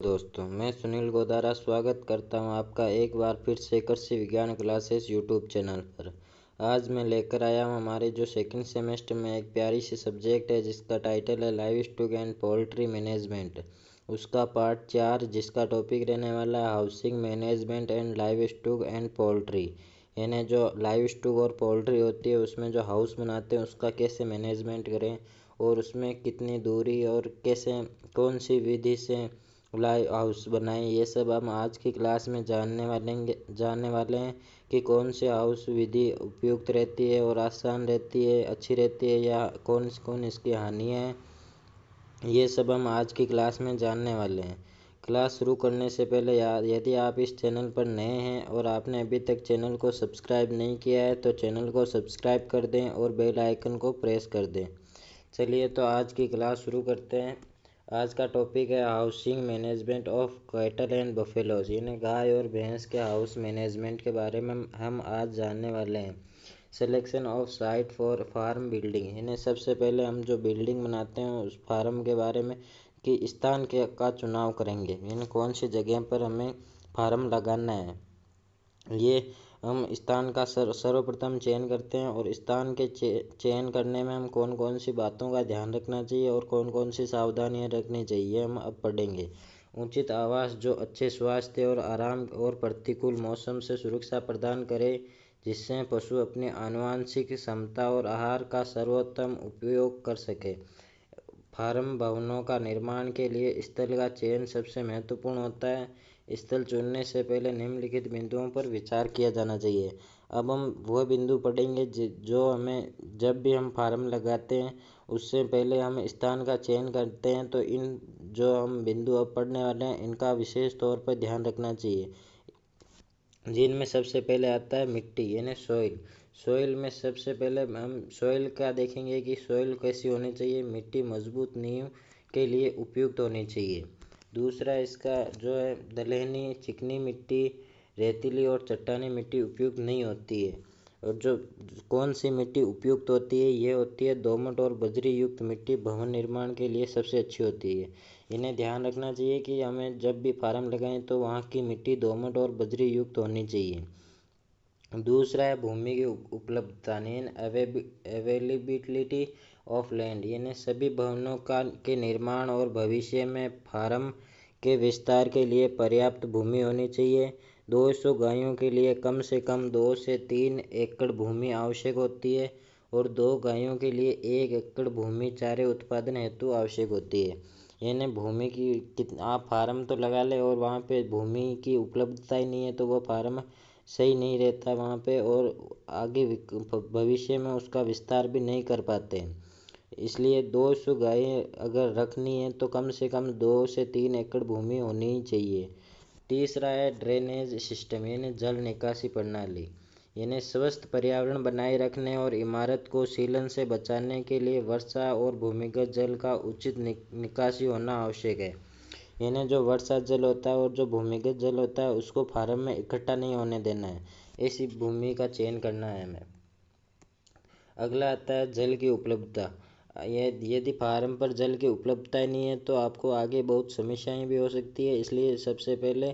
दोस्तों, मैं सुनील गोदारा स्वागत करता हूं आपका एक बार फिर से कृषि विज्ञान क्लासेस यूट्यूब चैनल पर। आज मैं लेकर आया हूं हमारे जो सेकंड सेमेस्टर में एक प्यारी सी सब्जेक्ट है जिसका टाइटल है live stock and poultry management. उसका पार्ट 4 जिसका टॉपिक रहने वाला है housing management and live stock and poultry. यानी जो लाइव स्टॉक और पोल्ट्री होती है उसमें जो हाउस बनाते हैं उसका कैसे मैनेजमेंट करें और उसमें कितनी दूरी और कैसे कौन सी विधि से लाइव हाउस बनाएं, ये सब हम आज की क्लास में जानने वाले हैं कि कौन से हाउस विधि उपयुक्त रहती है और आसान रहती है, अच्छी रहती है या कौन इसकी हानियाँ हैं, ये सब हम आज की क्लास में जानने वाले हैं। क्लास शुरू करने से पहले यदि आप इस चैनल पर नए हैं और आपने अभी तक चैनल को सब्सक्राइब नहीं किया है तो चैनल को सब्सक्राइब कर दें और बेल आइकन को प्रेस कर दें। चलिए तो आज की क्लास शुरू करते हैं। आज का टॉपिक है housing management of cattle and buffaloes, यानी गाय और भैंस के हाउस मैनेजमेंट के बारे में हम आज जानने वाले हैं। Selection of site for farm building, यानी सबसे पहले हम जो बिल्डिंग बनाते हैं उस फार्म के बारे में कि स्थान का चुनाव करेंगे, यानी कौन सी जगह पर हमें फार्म लगाना है। ये हम स्थान का सर्वप्रथम चयन करते हैं और स्थान के चयन करने में हम कौन कौन सी बातों का ध्यान रखना चाहिए और कौन कौन सी सावधानियां रखनी चाहिए हम अब पढ़ेंगे। उचित आवास जो अच्छे स्वास्थ्य और आराम और प्रतिकूल मौसम से सुरक्षा प्रदान करे, जिससे पशु अपनी आनुवंशिक क्षमता और आहार का सर्वोत्तम उपयोग कर सके। फार्म भवनों का निर्माण के लिए स्थल का चयन सबसे महत्वपूर्ण होता है। स्थल चुनने से पहले निम्नलिखित बिंदुओं पर विचार किया जाना चाहिए। अब हम वह बिंदु पढ़ेंगे जो हमें जब भी हम फार्म लगाते हैं उससे पहले हम स्थान का चयन करते हैं, तो इन जो हम बिंदु अब पढ़ने वाले हैं इनका विशेष तौर पर ध्यान रखना चाहिए, जिनमें सबसे पहले आता है मिट्टी यानी सॉइल। सॉइल में सबसे पहले हम सॉइल का देखेंगे कि सॉइल कैसी होनी चाहिए। मिट्टी मजबूत नींव के लिए उपयुक्त होनी चाहिए। दूसरा इसका जो है दलहनी, चिकनी मिट्टी, रेतीली और चट्टानी मिट्टी उपयुक्त नहीं होती है। और जो कौन सी मिट्टी उपयुक्त होती है, ये होती है दोमट और बजरी युक्त मिट्टी भवन निर्माण के लिए सबसे अच्छी होती है। इन्हें ध्यान रखना चाहिए कि हमें जब भी फार्म लगाएं तो वहाँ की मिट्टी दोमट और बजरी युक्त होनी चाहिए। दूसरा है भूमि की उपलब्धता अवेलेबिलिटी ऑफ लैंड, यानी सभी भवनों के निर्माण और भविष्य में फार्म के विस्तार के लिए पर्याप्त भूमि होनी चाहिए। 200 गायों के लिए कम से कम 2 से 3 एकड़ भूमि आवश्यक होती है और 2 गायों के लिए 1 एकड़ भूमि चारे उत्पादन हेतु आवश्यक होती है। यानी भूमि की आप फार्म तो लगा ले और वहाँ पे भूमि की उपलब्धता ही नहीं है तो वो फार्म सही नहीं रहता वहाँ पे और आगे भविष्य में उसका विस्तार भी नहीं कर पाते हैं। इसलिए 200 गायें अगर रखनी है तो कम से कम 2 से 3 एकड़ भूमि होनी ही चाहिए। तीसरा है ड्रेनेज सिस्टम यानी जल निकासी प्रणाली, यानी स्वस्थ पर्यावरण बनाए रखने और इमारत को सीलन से बचाने के लिए वर्षा और भूमिगत जल का उचित निकासी होना आवश्यक है। यानी जो वर्षा जल होता है और जो भूमिगत जल होता है उसको फार्म में इकट्ठा नहीं होने देना है, ऐसी भूमि का चयन करना है हमें। अगला आता है जल की उपलब्धता। यदि फार्म पर जल की उपलब्धता नहीं है तो आपको आगे बहुत समस्याएं भी हो सकती है। इसलिए सबसे पहले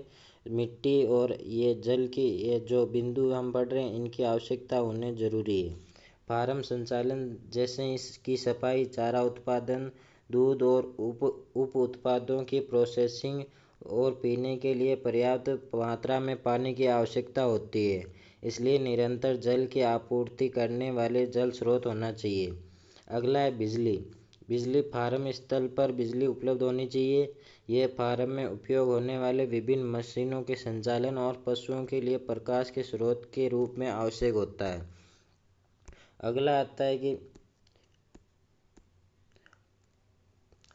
मिट्टी और ये जल की ये जो बिंदु हम पढ़ रहे हैं इनकी आवश्यकता होने जरूरी है। फार्म संचालन जैसे इसकी सफाई, चारा उत्पादन, दूध और उप उत्पादों की प्रोसेसिंग और पीने के लिए पर्याप्त मात्रा में पानी की आवश्यकता होती है। इसलिए निरंतर जल की आपूर्ति करने वाले जल स्रोत होना चाहिए। अगला है बिजली। बिजली फार्म स्थल पर बिजली उपलब्ध होनी चाहिए। यह फार्म में उपयोग होने वाले विभिन्न मशीनों के संचालन और पशुओं के लिए प्रकाश के स्रोत के रूप में आवश्यक होता है। अगला आता है कि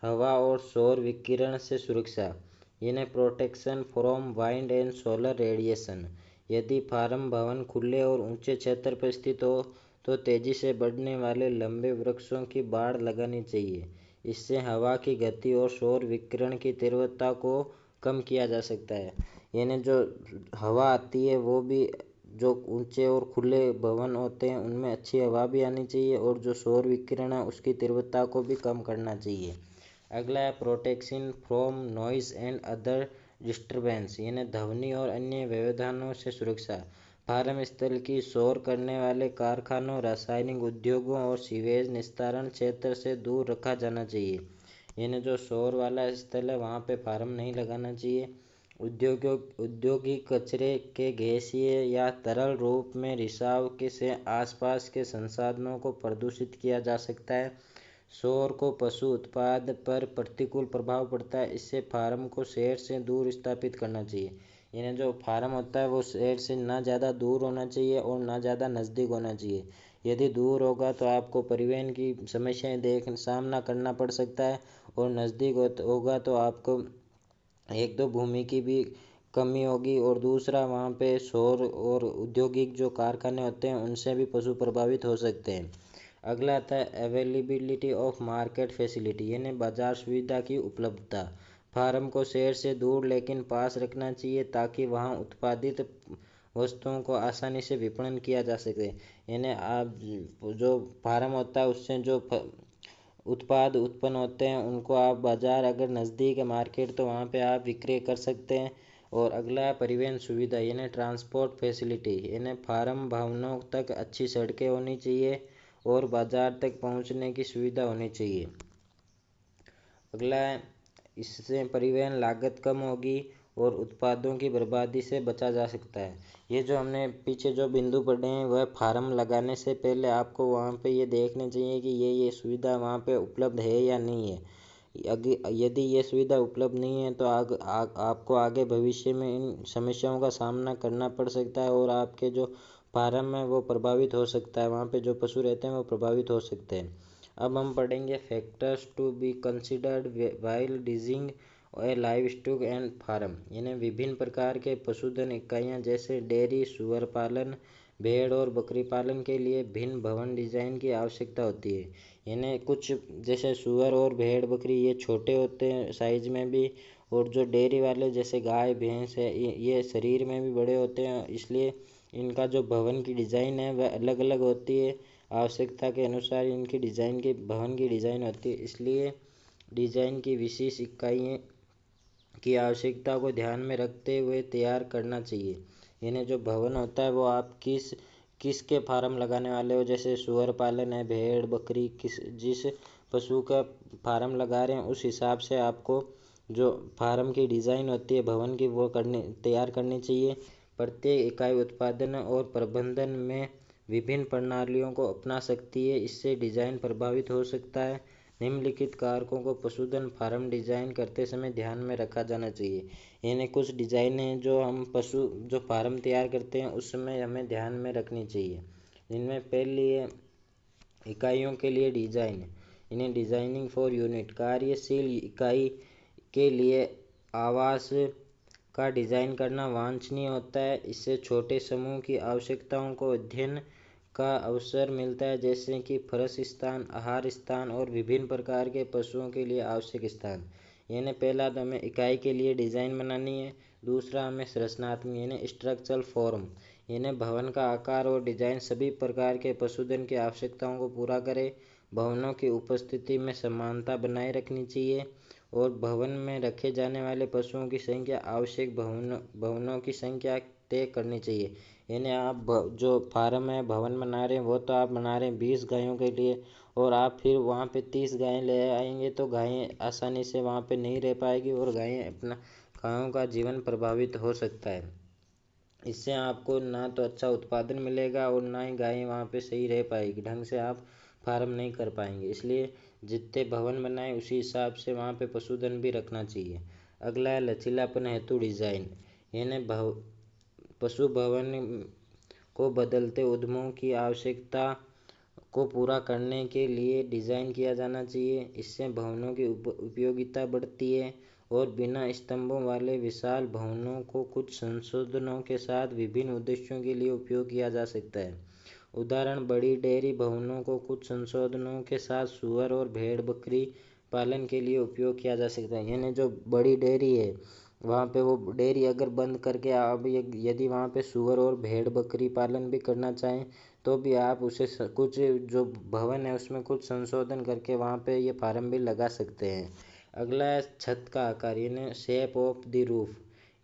हवा और सौर विकिरण से सुरक्षा, यानी protection from wind and solar radiation. यदि फार्म भवन खुले और ऊंचे क्षेत्र पर स्थित हो तो तेजी से बढ़ने वाले लंबे वृक्षों की बाड़ लगानी चाहिए। इससे हवा की गति और सौर विकिरण की तीव्रता को कम किया जा सकता है। यानी जो हवा आती है वो भी जो ऊंचे और खुले भवन होते हैं उनमें अच्छी हवा भी आनी चाहिए और जो सौर विकिरण है उसकी तीव्रता को भी कम करना चाहिए। अगला है protection from noise and other disturbance, यानी ध्वनि और अन्य व्यवधानों से सुरक्षा। फार्म स्थल की शोर करने वाले कारखानों, रासायनिक उद्योगों और सीवेज निस्तारण क्षेत्र से दूर रखा जाना चाहिए। यानी जो शोर वाला स्थल है वहाँ पे फार्म नहीं लगाना चाहिए। औद्योगिक कचरे के गैसीय या तरल रूप में रिसाव से आसपास के संसाधनों को प्रदूषित किया जा सकता है। शोर को पशु उत्पाद पर प्रतिकूल प्रभाव पड़ता है, इससे फार्म को शहर से दूर स्थापित करना चाहिए। यानी जो फार्म होता है वो शहर से ना ज़्यादा दूर होना चाहिए और ना ज़्यादा नज़दीक होना चाहिए। यदि दूर होगा तो आपको परिवहन की समस्याएं सामना करना पड़ सकता है, और नज़दीक होगा तो आपको एक तो भूमि की भी कमी होगी, और दूसरा वहाँ पे शोर और औद्योगिक जो कारखाने होते हैं उनसे भी पशु प्रभावित हो सकते हैं। अगला आता है अवेलेबिलिटी ऑफ मार्केट फैसिलिटी, यानी बाजार सुविधा की उपलब्धता। फार्म को शहर से दूर लेकिन पास रखना चाहिए ताकि वहाँ उत्पादित वस्तुओं को आसानी से विपणन किया जा सके। यानी आप जो फार्म होता है उससे जो उत्पाद उत्पन्न होते हैं उनको आप बाज़ार अगर नज़दीक है मार्केट तो वहाँ पे आप विक्रय कर सकते हैं। और अगला है परिवहन सुविधा, यानी ट्रांसपोर्ट फैसिलिटी, यानी फार्म भवनों तक अच्छी सड़कें होनी चाहिए और बाज़ार तक पहुँचने की सुविधा होनी चाहिए। अगला है इससे परिवहन लागत कम होगी और उत्पादों की बर्बादी से बचा जा सकता है। ये जो हमने पीछे जो बिंदु पढ़े हैं वह फार्म लगाने से पहले आपको वहाँ पे ये देखना चाहिए कि ये सुविधा वहाँ पे उपलब्ध है या नहीं है। यदि ये सुविधा उपलब्ध नहीं है तो आपको आगे भविष्य में इन समस्याओं का सामना करना पड़ सकता है, और आपके जो फार्म है वो प्रभावित हो सकता है, वहाँ पे जो पशु रहते हैं वो प्रभावित हो सकते हैं। अब हम पढ़ेंगे factors to be considered while designing a livestock and farm, यानी विभिन्न प्रकार के पशुधन इकाइयाँ जैसे डेयरी, सुअर पालन, भेड़ और बकरी पालन के लिए भिन्न भवन डिजाइन की आवश्यकता होती है। यानी कुछ जैसे सुअर और भेड़ बकरी ये छोटे होते हैं साइज में भी, और जो डेयरी वाले जैसे गाय भैंस है ये शरीर में भी बड़े होते हैं, इसलिए इनका जो भवन की डिज़ाइन है वह अलग अलग होती है। आवश्यकता के अनुसार इनकी डिज़ाइन की भवन की डिज़ाइन होती है, इसलिए डिज़ाइन की विशेष इकाइयों की आवश्यकता को ध्यान में रखते हुए तैयार करना चाहिए। यानी जो भवन होता है वो आप किसके फार्म लगाने वाले हो, जैसे सुअर पालन है, भेड़ बकरी, जिस पशु का फार्म लगा रहे हैं उस हिसाब से आपको जो फार्म की डिज़ाइन होती है भवन की वो तैयार करनी चाहिए। प्रत्येक इकाई उत्पादन और प्रबंधन में विभिन्न प्रणालियों को अपना सकती है, इससे डिज़ाइन प्रभावित हो सकता है। निम्नलिखित कारकों को पशुधन फार्म डिज़ाइन करते समय ध्यान में रखा जाना चाहिए। यानी कुछ डिज़ाइन हैं जो हम जो फार्म तैयार करते हैं उस समय हमें ध्यान में रखनी चाहिए। इनमें पहली है इकाइयों के लिए डिज़ाइन, इन्हें डिज़ाइनिंग फॉर यूनिट, कार्यशील इकाई के लिए आवास का डिज़ाइन करना वांछनीय होता है। इससे छोटे समूह की आवश्यकताओं को अध्ययन का अवसर मिलता है, जैसे कि फर्श स्थान, आहार स्थान और विभिन्न प्रकार के पशुओं के लिए आवश्यक स्थान। यानी पहला तो हमें इकाई के लिए डिज़ाइन बनानी है, दूसरा हमें संरचनात्मक यानी स्ट्रक्चरल फॉर्म, यानी भवन का आकार और डिज़ाइन सभी प्रकार के पशुधन की आवश्यकताओं को पूरा करे। भवनों की उपस्थिति में समानता बनाए रखनी चाहिए, और भवन में रखे जाने वाले पशुओं की संख्या आवश्यक भवनों की संख्या तय करनी चाहिए। यानी आप जो फार्म है भवन बना रहे हैं वो तो आप बना रहे हैं 20 गायों के लिए, और आप फिर वहाँ पे 30 गायें ले आएंगे तो गायें आसानी से वहाँ पे नहीं रह पाएगी, और गायों का जीवन प्रभावित हो सकता है। इससे आपको ना तो अच्छा उत्पादन मिलेगा और ना ही गायें वहाँ पे सही रह पाएगी, ढंग से आप फार्म नहीं कर पाएंगे। इसलिए जितने भवन बनाए उसी हिसाब से वहाँ पे पशुधन भी रखना चाहिए। अगला है लचीलापन हेतु डिज़ाइन, यानी पशु भवन को बदलते उद्यमों की आवश्यकता को पूरा करने के लिए डिज़ाइन किया जाना चाहिए। इससे भवनों की उपयोगिता बढ़ती है, और बिना स्तंभों वाले विशाल भवनों को कुछ संशोधनों के साथ विभिन्न उद्देश्यों के लिए उपयोग किया जा सकता है। उदाहरण बड़ी डेयरी भवनों को कुछ संशोधनों के साथ सुअर और भेड़ बकरी पालन के लिए उपयोग किया जा सकता है। यानी जो बड़ी डेयरी है वहाँ पे वो डेयरी अगर बंद करके आप यदि वहाँ पे सुअर और भेड़ बकरी पालन भी करना चाहें तो भी आप उसे कुछ जो भवन है उसमें कुछ संशोधन करके वहाँ पे ये फार्म भी लगा सकते हैं। अगला है छत का आकार, यानी शेप ऑफ द रूफ,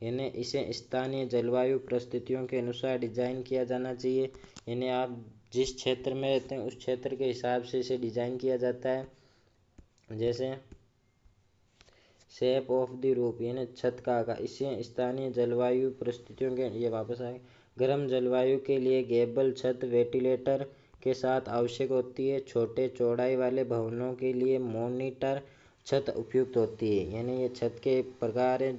यानी इसे स्थानीय जलवायु परिस्थितियों के अनुसार डिजाइन किया जाना चाहिए। यानी आप जिस क्षेत्र में रहते हैं उस क्षेत्र के हिसाब से इसे डिजाइन किया जाता है। जैसे शेप ऑफ द रूफ यानी छत का आकार, इसे स्थानीय जलवायु परिस्थितियों के ये वापस आए गर्म जलवायु के लिए गेबल छत वेंटिलेटर के साथ आवश्यक होती है। छोटे चौड़ाई वाले भवनों के लिए मॉनिटर छत उपयुक्त होती है। यानी ये छत के प्रकार हैं,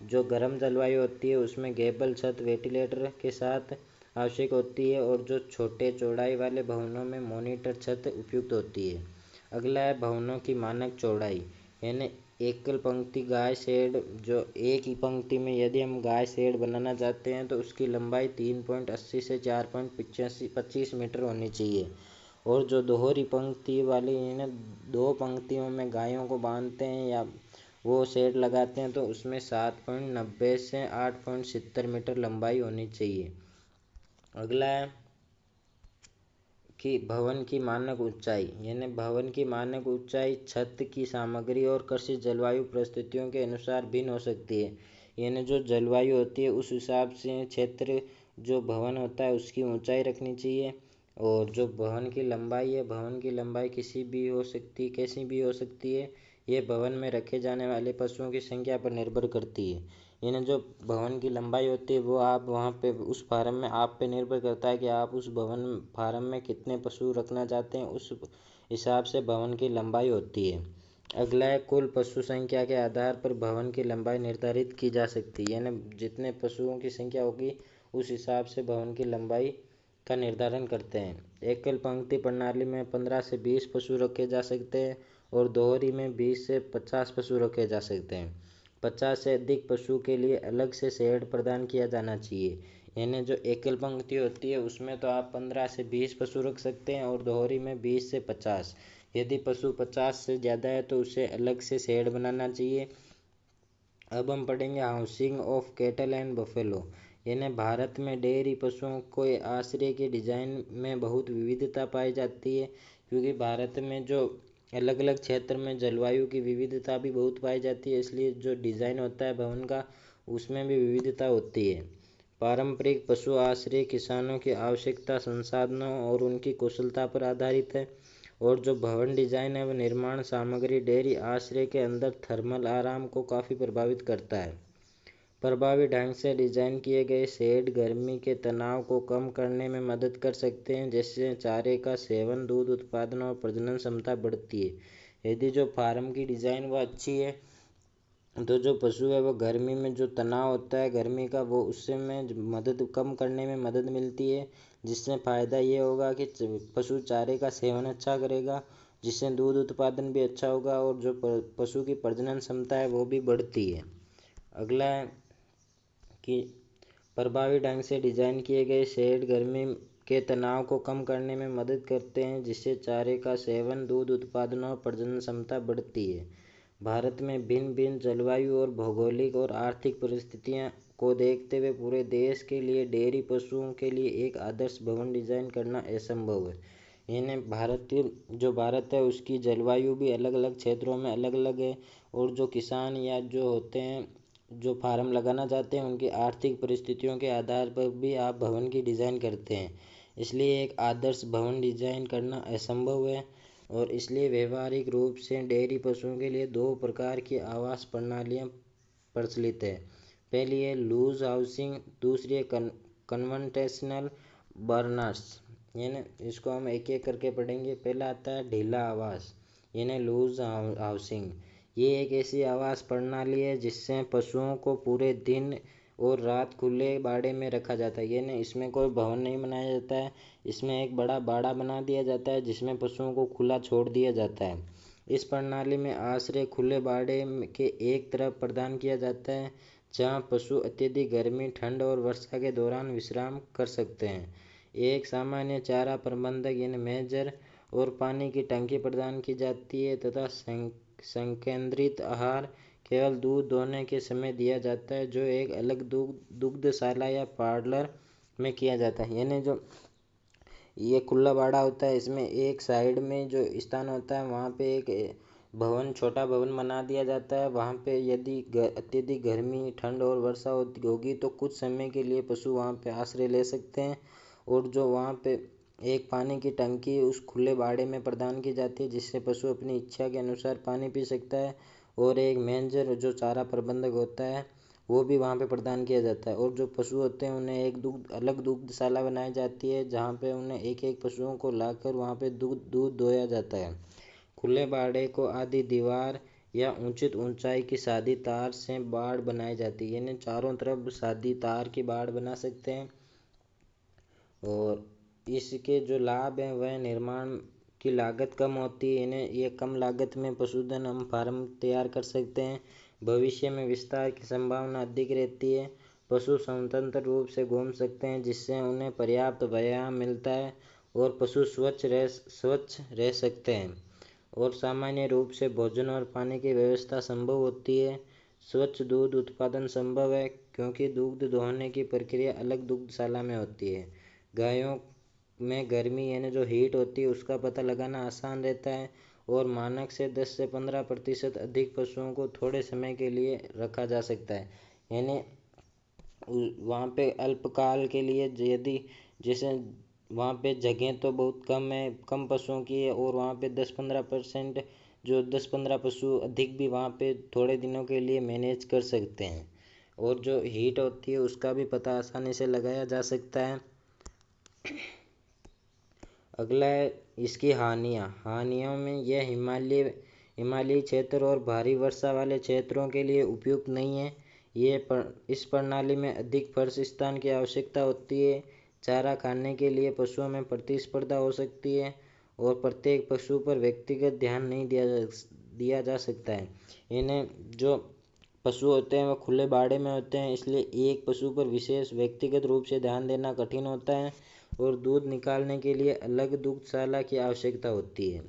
जो गर्म जलवायु होती है उसमें गेबल छत वेंटिलेटर के साथ आवश्यक होती है, और जो छोटे चौड़ाई वाले भवनों में मॉनिटर छत उपयुक्त होती है। अगला है भवनों की मानक चौड़ाई, यानी एकल पंक्ति गाय शेड, जो एक ही पंक्ति में यदि हम गाय शेड बनाना चाहते हैं तो उसकी लंबाई 3.80 से 4.25 मीटर होनी चाहिए। और जो दोहरी पंक्ति वाली यानी दो पंक्तियों में गायों को बांधते हैं या वो शेड लगाते हैं तो उसमें 7.90 से 8.70 मीटर लंबाई होनी चाहिए। अगला है कि भवन की मानक ऊंचाई, यानी भवन की मानक ऊंचाई छत की सामग्री और कृषि जलवायु परिस्थितियों के अनुसार भिन्न हो सकती है। यानी जो जलवायु होती है उस हिसाब से क्षेत्र जो भवन होता है उसकी ऊंचाई रखनी चाहिए। और जो भवन की लंबाई है, भवन की लंबाई कैसी भी हो सकती है। ये भवन में रखे जाने वाले पशुओं की संख्या पर निर्भर करती है। यानी जो भवन की लंबाई होती है वो आप वहाँ पे उस फार्म में आप पे निर्भर करता है कि आप उस भवन फार्म में कितने पशु रखना चाहते हैं, उस हिसाब से भवन की लंबाई होती है। अगला है कुल पशु संख्या के आधार पर भवन की लंबाई निर्धारित की जा सकती है। यानी जितने पशुओं की संख्या होगी उस हिसाब से भवन की लंबाई का निर्धारण करते हैं। एकल पंक्ति प्रणाली में 15 से 20 पशु रखे जा सकते हैं और दोहरी में 20 से 50 पशु रखे जा सकते हैं। 50 से अधिक पशु के लिए अलग से शेड प्रदान किया जाना चाहिए। यानी जो एकल पंक्ति होती है उसमें तो आप 15 से 20 पशु रख सकते हैं और दोहरी में 20 से 50। यदि पशु 50 से ज़्यादा है तो उसे अलग से शेड बनाना चाहिए। अब हम पढ़ेंगे housing of cattle and buffalo. यानी भारत में डेयरी पशुओं को आश्रय के डिजाइन में बहुत विविधता पाई जाती है, क्योंकि भारत में जो अलग अलग क्षेत्र में जलवायु की विविधता भी बहुत पाई जाती है, इसलिए जो डिज़ाइन होता है भवन का उसमें भी विविधता होती है। पारंपरिक पशु आश्रय किसानों की आवश्यकता, संसाधनों और उनकी कुशलता पर आधारित है। और जो भवन डिजाइन है वह निर्माण सामग्री डेयरी आश्रय के अंदर थर्मल आराम को काफ़ी प्रभावित करता है। प्रभावी ढंग से डिजाइन किए गए शेड गर्मी के तनाव को कम करने में मदद कर सकते हैं, जिससे चारे का सेवन, दूध उत्पादन और प्रजनन क्षमता बढ़ती है। यदि जो फार्म की डिज़ाइन वह अच्छी है तो जो पशु है वो गर्मी में जो तनाव होता है गर्मी का वो उससे में मदद कम करने में मदद मिलती है, जिससे फ़ायदा ये होगा कि पशु चारे का सेवन अच्छा करेगा, जिससे दूध उत्पादन भी अच्छा होगा और जो पशु की प्रजनन क्षमता है वो भी बढ़ती है। अगला है कि प्रभावी ढंग से डिज़ाइन किए गए शेड गर्मी के तनाव को कम करने में मदद करते हैं, जिससे चारे का सेवन, दूध उत्पादन और प्रजनन क्षमता बढ़ती है। भारत में भिन्न भिन्न जलवायु और भौगोलिक और आर्थिक परिस्थितियां को देखते हुए पूरे देश के लिए डेयरी पशुओं के लिए एक आदर्श भवन डिजाइन करना असंभव है। यानी भारत है उसकी जलवायु भी अलग अलग क्षेत्रों में अलग अलग है, और जो किसान या जो होते हैं जो फार्म लगाना चाहते हैं उनकी आर्थिक परिस्थितियों के आधार पर भी आप भवन की डिज़ाइन करते हैं। इसलिए एक आदर्श भवन डिज़ाइन करना असंभव है, और इसलिए व्यावहारिक रूप से डेयरी पशुओं के लिए दो प्रकार की आवास प्रणालियां प्रचलित है। पहली है लूज हाउसिंग, दूसरी है कन्वेंशनल बर्नर्स। यानी इसको हम एक एक करके पढ़ेंगे। पहला आता है ढीला आवास, यानी लूज हाउसिंग। ये एक ऐसी आवास प्रणाली है जिससे पशुओं को पूरे दिन और रात खुले बाड़े में रखा जाता है। यानी इसमें कोई भवन नहीं बनाया जाता है, इसमें एक बड़ा बाड़ा बना दिया जाता है जिसमें पशुओं को खुला छोड़ दिया जाता है। इस प्रणाली में आश्रय खुले बाड़े के एक तरफ प्रदान किया जाता है, जहां पशु अत्यधिक गर्मी, ठंड और वर्षा के दौरान विश्राम कर सकते हैं। एक सामान्य चारा प्रबंधक यानी मेजर और पानी की टंकी प्रदान की जाती है, तथा संकेंद्रित आहार केवल दूध दोहने के समय दिया जाता है, जो एक अलग दुग्धशाला या पार्लर में किया जाता है। यानी जो ये खुला बाड़ा होता है इसमें एक साइड में जो स्थान होता है वहाँ पे एक भवन छोटा भवन बना दिया जाता है। वहाँ पे यदि अत्यधिक गर्मी, ठंड और वर्षा होगी तो कुछ समय के लिए पशु वहाँ पे आश्रय ले सकते हैं। और जो वहाँ पे एक पानी की टंकी उस खुले बाड़े में प्रदान की जाती है, जिससे पशु अपनी इच्छा के अनुसार पानी पी सकता है। और एक मेंजर जो चारा प्रबंधक होता है वो भी वहाँ पे प्रदान किया जाता है। और जो पशु होते हैं उन्हें एक अलग दुग्धशाला बनाई जाती है, जहाँ पे उन्हें एक एक पशुओं को लाकर वहाँ पे दूध दोया जाता है। खुले बाड़े को आधी दीवार या उचित ऊंचाई की सादी तार से बाड़ बनाई जाती है, यानी चारों तरफ सादी तार की बाड़ बना सकते हैं। और इसके जो लाभ हैं वह निर्माण की लागत कम होती है, यानी ये कम लागत में पशुधन हम फार्म तैयार कर सकते हैं। भविष्य में विस्तार की संभावना अधिक रहती है। पशु स्वतंत्र रूप से घूम सकते हैं, जिससे उन्हें पर्याप्त व्यायाम मिलता है और पशु स्वच्छ रह सकते हैं। और सामान्य रूप से भोजन और पानी की व्यवस्था संभव होती है। स्वच्छ दूध उत्पादन संभव है, क्योंकि दूध दोहने की प्रक्रिया अलग दुग्धशाला में होती है। गायों में गर्मी यानी जो हीट होती है उसका पता लगाना आसान रहता है। और मानक से 10 से 15% अधिक पशुओं को थोड़े समय के लिए रखा जा सकता है, यानी वहाँ पे अल्पकाल के लिए, यदि जैसे वहाँ पे जगह तो बहुत कम है, कम पशुओं की है, और वहाँ पे 10-15% जो 10-15 पशु अधिक भी वहाँ पे थोड़े दिनों के लिए मैनेज कर सकते हैं। और जो हीट होती है उसका भी पता आसानी से लगाया जा सकता है। अगला है इसकी हानियों में यह हिमालयी क्षेत्र और भारी वर्षा वाले क्षेत्रों के लिए उपयुक्त नहीं है। इस प्रणाली में अधिक फर्श स्थान की आवश्यकता होती है। चारा खाने के लिए पशुओं में प्रतिस्पर्धा हो सकती है और प्रत्येक पशु पर व्यक्तिगत ध्यान नहीं दिया जा सकता है। इन्हें जो पशु होते हैं वो खुले बाड़े में होते हैं, इसलिए एक पशु पर विशेष व्यक्तिगत रूप से ध्यान देना कठिन होता है और दूध निकालने के लिए अलग दुग्धशाला की आवश्यकता होती है।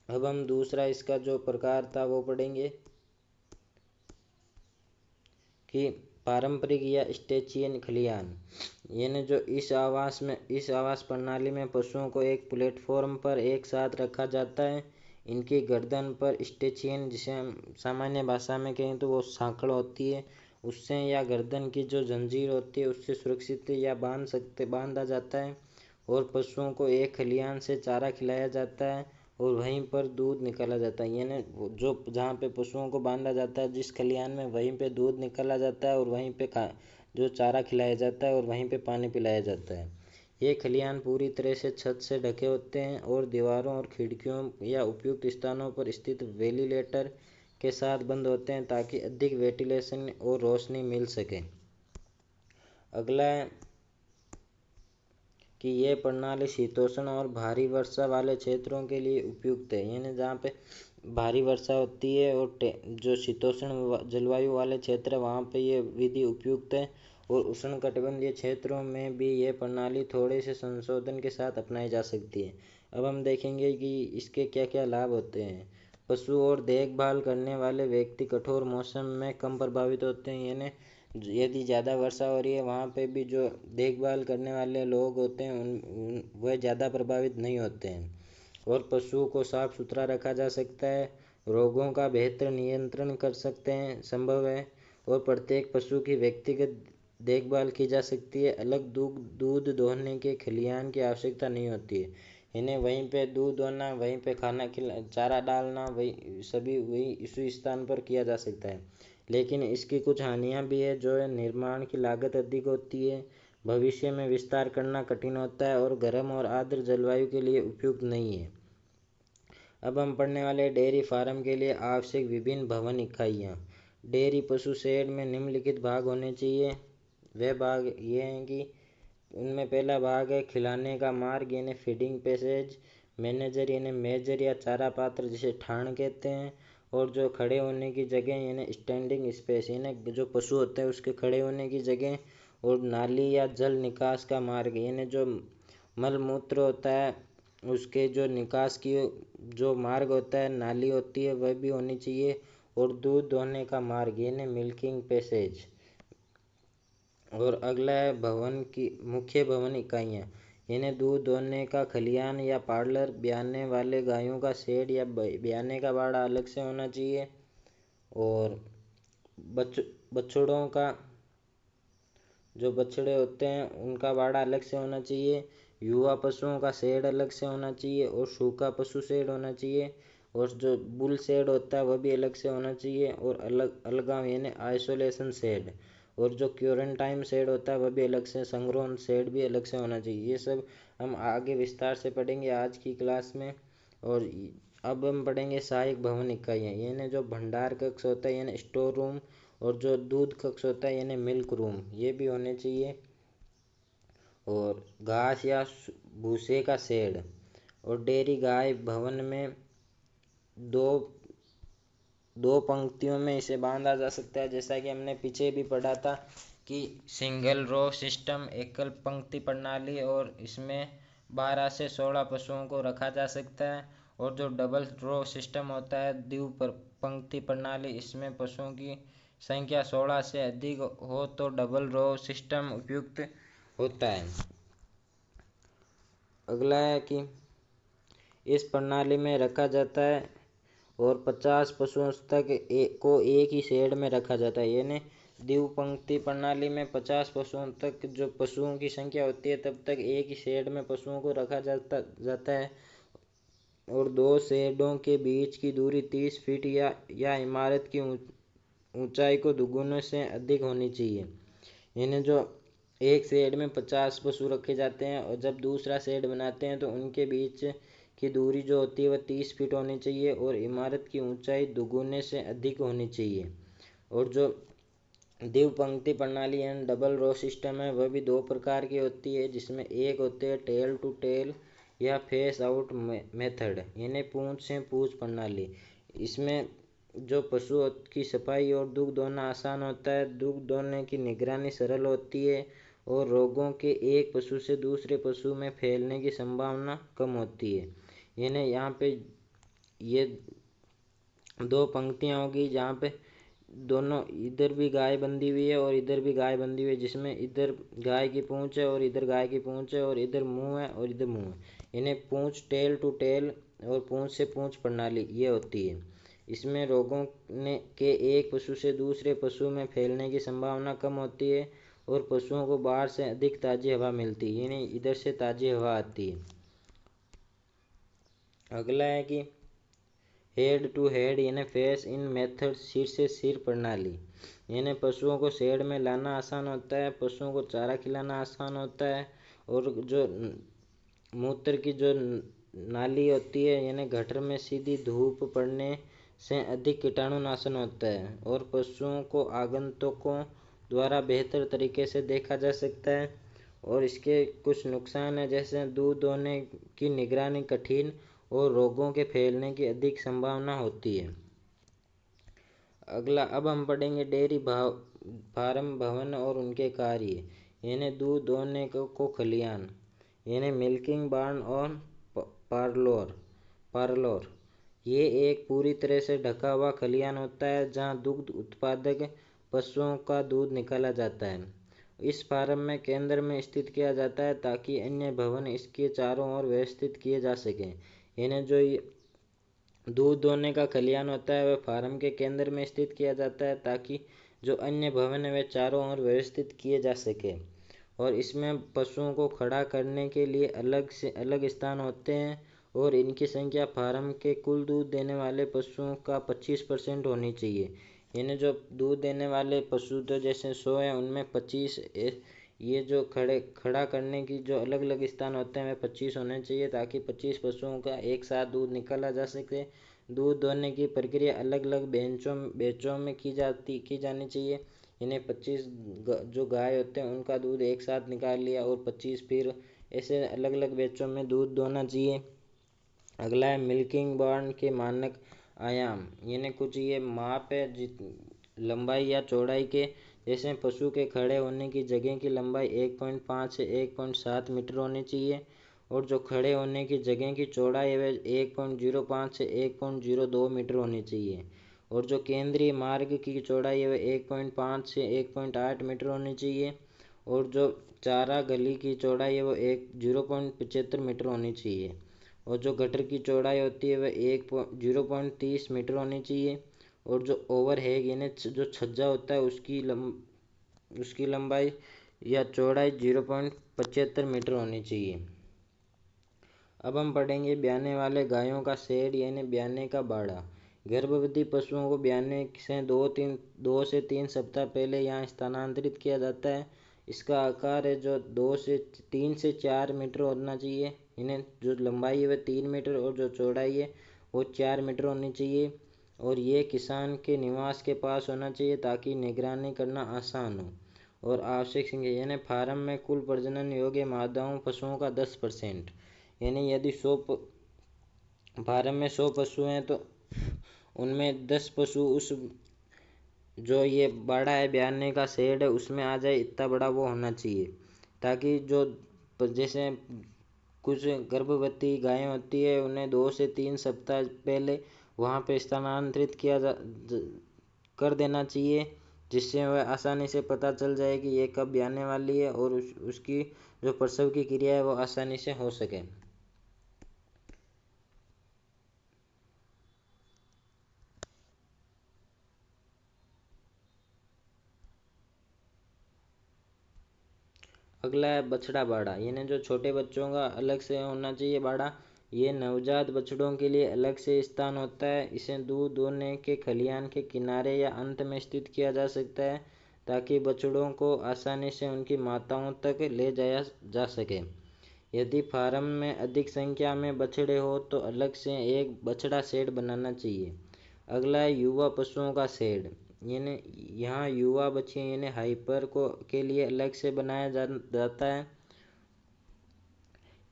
अब हम दूसरा इसका जो प्रकार था वो पढ़ेंगे कि पारंपरिक या स्टेचियन खलियान, यानी जो इस आवास प्रणाली में पशुओं को एक प्लेटफॉर्म पर एक साथ रखा जाता है। इनकी गर्दन पर स्टेचियन, जिसे हम सामान्य भाषा में कहें तो वो सांकड़ होती है, उससे या गर्दन की जो जंजीर होती है उससे सुरक्षित या बांधा जाता है। और पशुओं को एक खलियान से चारा खिलाया जाता है और वहीं पर दूध निकाला जाता है, यानी जो जहाँ पे पशुओं को बांधा जाता है जिस खलियान में, वहीं पे दूध निकाला जाता है और वहीं पे जो चारा खिलाया जाता है और वहीं पे पानी पिलाया जाता है। ये खलियान पूरी तरह से छत से ढके होते हैं और दीवारों और खिड़कियों या उपयुक्त स्थानों पर स्थित वेंटिलेटर के साथ बंद होते हैं, ताकि अधिक वेंटिलेशन और रोशनी मिल सके। अगला है कि यह प्रणाली शीतोष्ण और भारी वर्षा वाले क्षेत्रों के लिए उपयुक्त है, यानी जहाँ पे भारी वर्षा होती है और जो शीतोष्ण जलवायु वाले क्षेत्र है वहाँ पे ये विधि उपयुक्त है। और उष्णकटिबंधीय क्षेत्रों में भी यह प्रणाली थोड़े से संशोधन के साथ अपनाई जा सकती है। अब हम देखेंगे कि इसके क्या क्या लाभ होते हैं। पशु और देखभाल करने वाले व्यक्ति कठोर मौसम में कम प्रभावित होते हैं, यानी यदि ज़्यादा वर्षा हो रही है वहाँ पे भी जो देखभाल करने वाले लोग होते हैं वह ज़्यादा प्रभावित नहीं होते हैं। और पशुओं को साफ सुथरा रखा जा सकता है, रोगों का बेहतर नियंत्रण कर सकते हैं संभव है, और प्रत्येक पशु की व्यक्तिगत देखभाल की जा सकती है। अलग दूध दोहने के खलियान की आवश्यकता नहीं होती है, इन्हें वहीं पे दूध दोहना, वहीं पे खाना चारा डालना, वही इसी स्थान पर किया जा सकता है। लेकिन इसकी कुछ हानियाँ भी है, जो है निर्माण की लागत अधिक होती है, भविष्य में विस्तार करना कठिन होता है और गर्म और आर्द्र जलवायु के लिए उपयुक्त नहीं है। अब हम पढ़ने वाले डेयरी फार्म के लिए आवश्यक विभिन्न भवन इकाइयाँ। डेयरी पशु शेड में निम्नलिखित भाग होने चाहिए। वे भाग ये हैं कि उनमें पहला भाग है खिलाने का मार्ग, यानी फीडिंग पैसेज। मैनेजर यानी मेजर या चारा पात्र जिसे ठाण कहते हैं। और जो खड़े होने की जगह यानी स्टैंडिंग स्पेस, यानी जो पशु होते हैं उसके खड़े होने की जगह। और नाली या जल निकास का मार्ग, यानी जो मल मूत्र होता है उसके जो निकास की जो मार्ग होता है, नाली होती है, वह भी होनी चाहिए। और दूध दोहने का मार्ग यानी मिल्किंग पैसेज। और अगला है भवन की मुख्य भवन इकाइयाँ, इन्हें दूध दोहने का खलियान या पार्लर, ब्याने वाले गायों का शेड या ब्याने का बाड़ा अलग से होना चाहिए। और बछड़ों का, जो बछड़े होते हैं उनका बाड़ा अलग से होना चाहिए। युवा पशुओं का शेड अलग से होना चाहिए और सूखा पशु शेड होना चाहिए। और जो बुल शेड होता है वह भी अलग से होना चाहिए। और अलगाव यानी आइसोलेशन शेड, और जो क्वारंटाइन शेड होता है वह भी अलग से, संग्रहण शेड भी अलग से होना चाहिए। ये सब हम आगे विस्तार से पढ़ेंगे आज की क्लास में। और अब हम पढ़ेंगे सहायक भवन इकाइयाँ, यानी जो भंडार कक्ष होता है यानी स्टोर रूम, और जो दूध कक्ष होता है यानी मिल्क रूम, ये भी होने चाहिए। और घास या भूसे का शेड, और डेयरी गाय भवन में दो पंक्तियों में इसे बांधा जा सकता है, जैसा कि हमने पीछे भी पढ़ा था कि सिंगल रो सिस्टम, एकल पंक्ति प्रणाली, और इसमें 12 से 16 पशुओं को रखा जा सकता है। और जो डबल रो सिस्टम होता है, पंक्ति प्रणाली, इसमें पशुओं की संख्या 16 से अधिक हो तो डबल रो सिस्टम उपयुक्त होता है। अगला है कि इस प्रणाली में रखा जाता है और 50 पशुओं तक को एक ही शेड में रखा जाता है, यानी द्विपंक्ति प्रणाली में 50 पशुओं तक जो पशुओं की संख्या होती है तब तक एक ही शेड में पशुओं को रखा जाता है। और दो शेडों के बीच की दूरी 30 फीट या इमारत की ऊंचाई को दुगुने से अधिक होनी चाहिए। यानी जो एक शेड में 50 पशु रखे जाते हैं और जब दूसरा शेड बनाते हैं तो उनके बीच की दूरी जो होती है वह 30 फीट होनी चाहिए और इमारत की ऊंचाई दुगुने से अधिक होनी चाहिए। और जो द्विपंक्ति प्रणाली यानी डबल रो सिस्टम है वह भी दो प्रकार की होती है, जिसमें एक होते हैं टेल टू टेल या फेस आउट मेथड, यानी पूंछ से पूंछ प्रणाली। इसमें जो पशु की सफाई और दुग्ध दोहना आसान होता है, दुग्ध दोहने की निगरानी सरल होती है और रोगों के एक पशु से दूसरे पशु में फैलने की संभावना कम होती है। यानी यहाँ पे ये दो पंक्तियाँ होगी जहाँ पे दोनों, इधर भी गाय बंधी हुई है और इधर भी गाय बंधी हुई है, जिसमें इधर गाय की पूंछ है और इधर गाय की पूंछ है और इधर मुंह है और इधर मुंह है। इन्हें पूंछ टेल टू टेल और पूंछ से पूंछ प्रणाली ये होती है। इसमें रोगों के एक पशु से दूसरे पशु में फैलने की संभावना कम होती है और पशुओं को बाहर से अधिक ताज़ी हवा मिलती है, यानी इधर से ताज़ी हवा आती है। अगला है कि हेड टू हेड यानी फेस इन मेथड, सिर से सिर प्रणाली, यानी पशुओं को शेड में लाना आसान होता है, पशुओं को चारा खिलाना आसान होता है और जो मूत्र की जो नाली होती है यानी गटर में सीधी धूप पड़ने से अधिक कीटाणुनाशन होता है और पशुओं को आगंतुकों द्वारा बेहतर तरीके से देखा जा सकता है। और इसके कुछ नुकसान हैं, जैसे दूध दोहने की निगरानी कठिन और रोगों के फैलने की अधिक संभावना होती है। अगला अब हम पढ़ेंगे डेयरी फार्म भवन और उनके कार्य, यानी दूध दोहने को खलियान, यानी मिल्किंग बार्न और पार्लोर। ये एक पूरी तरह से ढका हुआ खलियान होता है जहाँ दुग्ध उत्पादक पशुओं का दूध निकाला जाता है। इस फार्म में केंद्र में स्थित किया जाता है ताकि अन्य भवन इसके चारों ओर व्यवस्थित किए जा सकें। यानी जो दूध दोहने का खलियान होता है वह फार्म के केंद्र में स्थित किया जाता है ताकि जो अन्य भवन है वे चारों ओर व्यवस्थित किए जा सके। और इसमें पशुओं को खड़ा करने के लिए अलग से अलग स्थान होते हैं और इनकी संख्या फार्म के कुल दूध देने वाले पशुओं का 25% होनी चाहिए। यानी जो दूध देने वाले पशु तो जैसे 100 है उनमें 25, ये जो खड़ा करने की जो अलग अलग स्थान होते हैं वे 25 होने चाहिए ताकि 25 पशुओं का एक साथ दूध निकाला जा सके। दूध दोहने की प्रक्रिया अलग अलग बेचों में की जानी चाहिए। इन्हें 25 जो गाय होते हैं उनका दूध एक साथ निकाल लिया और 25 फिर ऐसे अलग अलग बेचों में दूध दोहना चाहिए। अगला है मिल्किंग बार्न के मानक आयाम, यानी कुछ ये माप है लंबाई या चौड़ाई के, जैसे पशु के खड़े होने की जगह की लंबाई 1.5 से 1.7 मीटर होनी चाहिए और जो खड़े होने की जगह की चौड़ाई है 1.05 से 1.02 मीटर होनी चाहिए और जो केंद्रीय मार्ग की चौड़ाई है 1.5 से 1.8 मीटर होनी चाहिए और जो चारा गली की चौड़ाई है वो 0.75 मीटर होनी चाहिए। और जो गटर की चौड़ाई होती है वह 0.30 मीटर होनी चाहिए। और जो ओवर हैग यानी जो छज्जा होता है उसकी लंबाई या चौड़ाई 0.75 मीटर होनी चाहिए। अब हम पढ़ेंगे ब्याने वाले गायों का शेड यानी ब्याने का बाड़ा। गर्भवती पशुओं को ब्याने से 2 से 3 सप्ताह पहले यहाँ स्थानांतरित किया जाता है। इसका आकार है जो 3 से 4 मीटर होना चाहिए। इन्हें जो लंबाई है वह 3 मीटर और जो चौड़ाई है वो 4 मीटर होनी चाहिए। और ये किसान के निवास के पास होना चाहिए ताकि निगरानी करना आसान हो। और आवश्यक संख्या यानी फार्म में कुल प्रजनन योग्य मादाओं पशुओं का 10%। यानी यदि फार्म में 100 पशु हैं तो उनमें 10 पशु उस जो ये बाड़ा है ब्याने का शेड है उसमें आ जाए, इतना बड़ा वो होना चाहिए। ताकि जो जैसे कुछ गर्भवती गायें होती है उन्हें 2 से 3 सप्ताह पहले वहाँ पे स्थानांतरित कर देना चाहिए, जिससे वह आसानी से पता चल जाए कि ये कब ब्याने वाली है और उसकी जो प्रसव की क्रिया है वो आसानी से हो सके। अगला है बछड़ा बाड़ा, यानी जो छोटे बच्चों का अलग से होना चाहिए बाड़ा। ये नवजात बछड़ों के लिए अलग से स्थान होता है। इसे दूध दोहने के खलिहान के किनारे या अंत में स्थित किया जा सकता है ताकि बछड़ों को आसानी से उनकी माताओं तक ले जाया जा सके। यदि फार्म में अधिक संख्या में बछड़े हो तो अलग से एक बछड़ा शेड बनाना चाहिए। अगला है युवा पशुओं का शेड, यानी यहाँ युवा बछिया यानी हाइपर के लिए अलग से बनाया जाता है।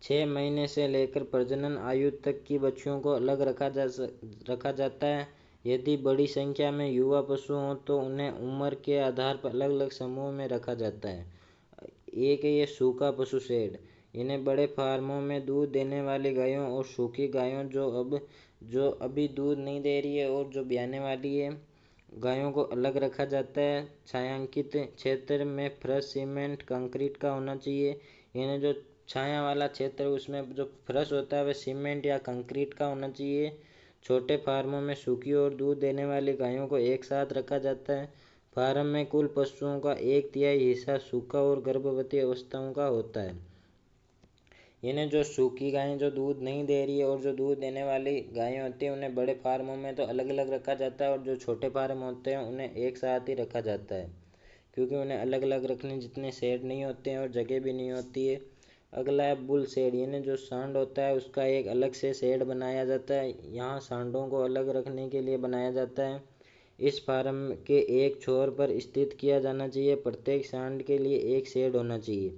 6 महीने से लेकर प्रजनन आयु तक की बच्चियों को अलग रखा जाता है। यदि बड़ी संख्या में युवा पशु हों तो उन्हें उम्र के आधार पर अलग अलग समूह में रखा जाता है। एक है ये सूखा पशु शेड, इन्हें बड़े फार्मों में दूध देने वाली गायों और सूखी गायों जो अभी दूध नहीं दे रही है और जो ब्याने वाली है गायों को अलग रखा जाता है। छायांकित क्षेत्र में फर्श सीमेंट कंक्रीट का होना चाहिए। यानी जो छाया वाला क्षेत्र उसमें जो फर्श होता है वह सीमेंट या कंक्रीट का होना चाहिए। छोटे फार्मों में सूखी और दूध देने वाली गायों को एक साथ रखा जाता है। फार्म में कुल पशुओं का 1/3 हिस्सा सूखा और गर्भवती अवस्थाओं का होता है। यानी जो सूखी गायें जो दूध नहीं दे रही है और जो दूध देने वाली गायें होती हैं उन्हें बड़े फार्मों में तो अलग अलग रखा जाता है और जो छोटे फार्म होते हैं उन्हें एक साथ ही रखा जाता है, क्योंकि उन्हें अलग अलग रखने जितने शेड नहीं होते हैं और जगह भी नहीं होती है। अगला है बुल शेड, यानी जो सांड होता है उसका एक अलग से शेड बनाया जाता है। यहाँ सांडों को अलग रखने के लिए बनाया जाता है। इस फार्म के एक छोर पर स्थित किया जाना चाहिए। प्रत्येक सांड के लिए एक शेड होना चाहिए,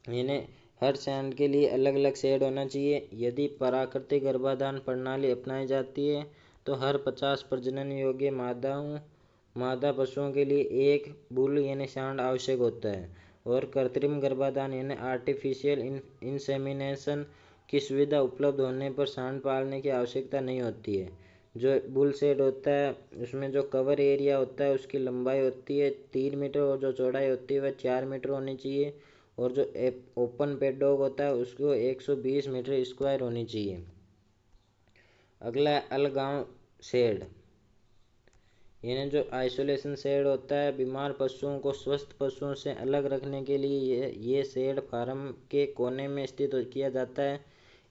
यानी हर सांड के लिए अलग अलग शेड होना चाहिए। यदि प्राकृतिक गर्भाधान प्रणाली अपनाई जाती है तो हर 50 प्रजनन योग्य मादा पशुओं के लिए एक बुल यानी सांड आवश्यक होता है। और कृत्रिम गर्भाधान यानी आर्टिफिशियल इंसेमिनेशन की सुविधा उपलब्ध होने पर सांड पालने की आवश्यकता नहीं होती है। जो बुल शेड होता है उसमें जो कवर एरिया होता है उसकी लंबाई होती है 3 मीटर और जो चौड़ाई होती है वह 4 मीटर होनी चाहिए। और जो ओपन पेडॉग होता है उसको 120 मीटर स्क्वायर होनी चाहिए। अगला है अलगांव शेड, यानी जो आइसोलेशन शेड होता है। बीमार पशुओं को स्वस्थ पशुओं से अलग रखने के लिए ये शेड फार्म के कोने में स्थित किया जाता है।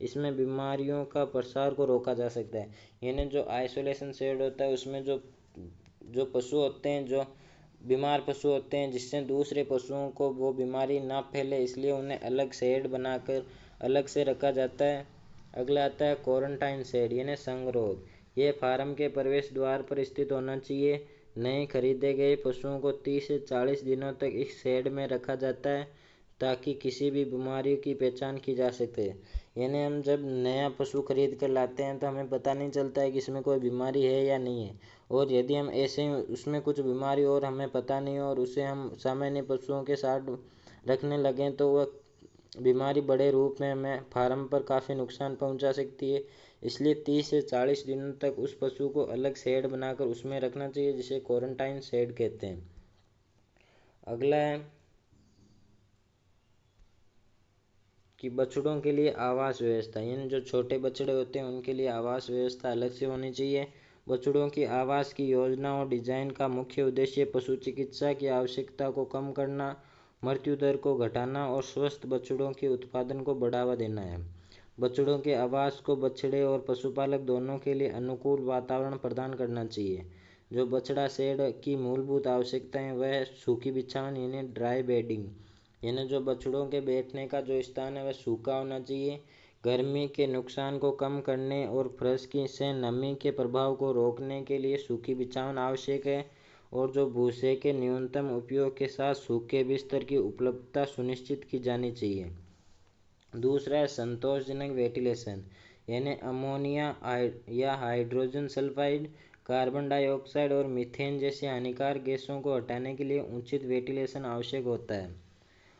इसमें बीमारियों का प्रसार को रोका जा सकता है। यानी जो आइसोलेशन शेड होता है उसमें जो पशु होते हैं जो बीमार पशु होते हैं जिससे दूसरे पशुओं को वो बीमारी ना फैले, इसलिए उन्हें अलग शेड बनाकर अलग से रखा जाता है। अगला आता है क्वारंटाइन शेड, यानी संगरोध। ये फार्म के प्रवेश द्वार पर स्थित होना चाहिए। नए खरीदे गए पशुओं को 30 से 40 दिनों तक इस शेड में रखा जाता है ताकि किसी भी बीमारी की पहचान की जा सके। यानी हम जब नया पशु खरीद कर लाते हैं तो हमें पता नहीं चलता है कि इसमें कोई बीमारी है या नहीं है। और यदि हम ऐसे उसमें कुछ बीमारी और हमें पता नहीं हो और उसे हम सामान्य पशुओं के साथ रखने लगें तो वह बीमारी बड़े रूप में हमें फार्म पर काफ़ी नुकसान पहुंचा सकती है। इसलिए 30 से 40 दिनों तक उस पशु को अलग शेड बनाकर उसमें रखना चाहिए, जिसे क्वारंटाइन शेड कहते हैं। अगला है कि बछड़ों के लिए आवास व्यवस्था, यानी जो छोटे बछड़े होते हैं उनके लिए आवास व्यवस्था अलग से होनी चाहिए। बछड़ों की आवास की योजना और डिजाइन का मुख्य उद्देश्य पशु चिकित्सा की आवश्यकता को कम करना, मृत्यु दर को घटाना और स्वस्थ बछड़ों के उत्पादन को बढ़ावा देना है। बछड़ों के आवास को बछड़े और पशुपालक दोनों के लिए अनुकूल वातावरण प्रदान करना चाहिए। जो बछड़ा शेड की मूलभूत आवश्यकताएं वह सूखी बिछावन यानी ड्राई बेडिंग, यानी जो बछड़ों के बैठने का जो स्थान है वह सूखा होना चाहिए। गर्मी के नुकसान को कम करने और फर्श की से नमी के प्रभाव को रोकने के लिए सूखी बिछावन आवश्यक है। और जो भूसे के न्यूनतम उपयोग के साथ सूखे बिस्तर की उपलब्धता सुनिश्चित की जानी चाहिए। दूसरा है संतोषजनक वेंटिलेशन, यानी अमोनिया या हाइड्रोजन सल्फाइड, कार्बन डाइऑक्साइड और मीथेन जैसी हानिकारक गैसों को हटाने के लिए उचित वेंटिलेशन आवश्यक होता है।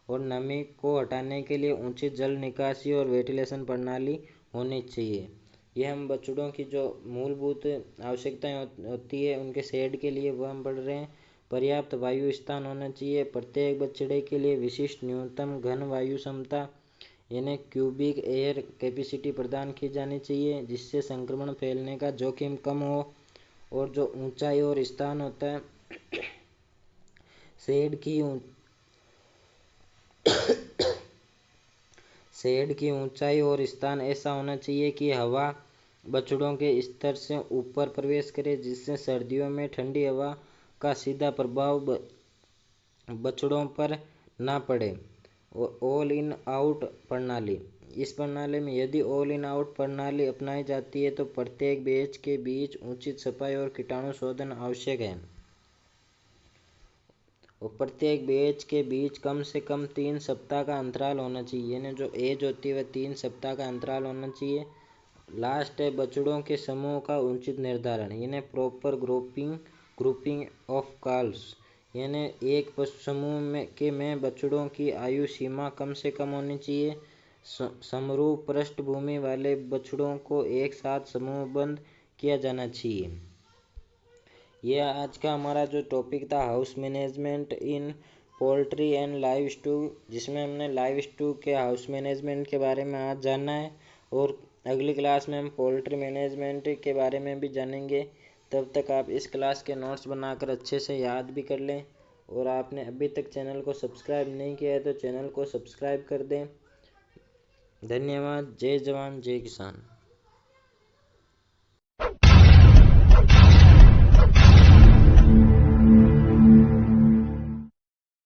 और नमी को हटाने के लिए उचित जल निकासी और वेंटिलेशन प्रणाली होनी चाहिए। यह हम बछड़ों की जो मूलभूत आवश्यकताएं होती है उनके शेड के लिए वह हम पढ़ रहे हैं। पर्याप्त वायु स्थान होना चाहिए। प्रत्येक बछड़े के लिए विशिष्ट न्यूनतम घन वायु क्षमता यानी क्यूबिक एयर कैपेसिटी प्रदान की जानी चाहिए, जिससे संक्रमण फैलने का जोखिम कम हो। और जो ऊंचाई और स्थान होता है, शेड की ऊंचाई और स्थान ऐसा होना चाहिए कि हवा बछड़ों के स्तर से ऊपर प्रवेश करे, जिससे सर्दियों में ठंडी हवा का सीधा प्रभाव बछड़ों पर न पड़े। ऑल इन आउट प्रणाली, इस प्रणाली में यदि ऑल इन आउट प्रणाली अपनाई जाती है तो प्रत्येक बैच के बीच उचित सफाई और कीटाणु शोधन आवश्यक है। और प्रत्येक बैच के बीच कम से कम 3 सप्ताह का अंतराल होना चाहिए, यानी जो एज होती है वह 3 सप्ताह का अंतराल होना चाहिए। लास्ट है बछड़ों के समूह का उचित निर्धारण, यानी प्रॉपर ग्रुपिंग ऑफ काल्व्स, यानी एक पशु समूह में बछड़ों की आयु सीमा कम से कम होनी चाहिए। समरूप पृष्ठभूमि वाले बछड़ों को एक साथ समूहबद्ध किया जाना चाहिए। यह आज का हमारा जो टॉपिक था house management in poultry and live stock, जिसमें हमने लाइव स्टॉक के हाउस मैनेजमेंट के बारे में आज जाना है। और अगली क्लास में हम पोल्ट्री मैनेजमेंट के बारे में भी जानेंगे। तब तक आप इस क्लास के नोट्स बनाकर अच्छे से याद भी कर लें। और आपने अभी तक चैनल को सब्सक्राइब नहीं किया है तो चैनल को सब्सक्राइब कर दें। धन्यवाद। जय जवान जय किसान।